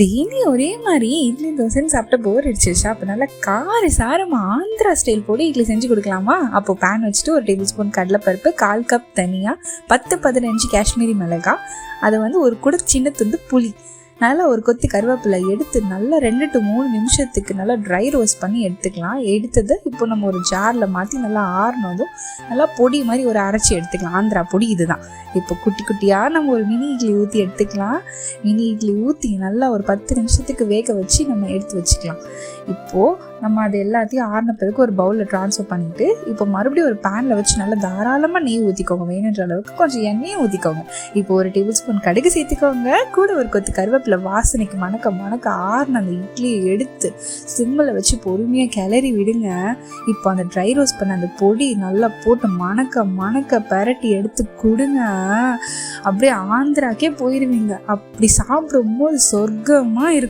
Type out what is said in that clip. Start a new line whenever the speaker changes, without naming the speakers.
Daily ஒரே மாதிரி இட்லி தோசைன்னு சாப்பிட்டு போர் அடிச்சிருச்சா? அப்போ நல்லா கார சாரமாக ஆந்திரா ஸ்டைல் போட்டு இட்லி செஞ்சு கொடுக்கலாமா? அப்போ பேன் வச்சுட்டு 1 டேபிள் ஸ்பூன் கடலைப்பருப்பு, 1/4 கப் தனியா, 10-15 காஷ்மீரி மிளகாய், அதை ஒரு கூட சின்ன துண்டு புளி, நல்லா ஒரு கொத்து கருவேப்பிலை எடுத்து நல்லா 2 to 3 நிமிஷத்துக்கு நல்லா ட்ரை ரோஸ்ட் பண்ணி எடுத்துக்கலாம். எடுத்ததை இப்போ நம்ம ஒரு ஜாரில் மாற்றி நல்லா ஆறினதும் நல்லா பொடி மாதிரி ஒரு அரைச்சி எடுத்துக்கலாம். ஆந்திரா பொடி இதுதான். இப்போ குட்டி குட்டியாக நம்ம ஒரு மினி இட்லி ஊற்றி எடுத்துக்கலாம். மினி இட்லி ஊற்றி நல்லா ஒரு 10 நிமிஷத்துக்கு வேக வச்சு நம்ம எடுத்து வச்சுக்கலாம். இப்போது நம்ம அது எல்லாத்தையும் ஆறின பிறகு ஒரு பவுலில் ட்ரான்ஸ்ஃபர் பண்ணிவிட்டு இப்போ மறுபடியும் ஒரு பேனில் வச்சு நல்லா தாராளமாக நெய் ஊற்றிக்கோங்க. வேணுன்ற அளவுக்கு கொஞ்சம் எண்ணெயும் ஊற்றிக்கோங்க. இப்போ 1 டேபிள் ஸ்பூன் கடுகு சேர்த்துக்கோங்க. கூட ஒரு கொத்து கருவேப்பிலை வாசனைக்கு மணக்க ஆறின அந்த இட்லியை எடுத்து சிம்மில் வச்சு பொறுமையாக கிளறி விடுங்க. இப்போ அந்த ட்ரை ரோஸ்ட் பண்ண அந்த பொடி நல்லா போட்டு மணக்க பரட்டி எடுத்து கொடுங்க. அப்படியே ஆந்திராக்கே போயிடுவீங்க. அப்படி சாப்பிடும்போது சொர்க்கமாக இருக்கும்.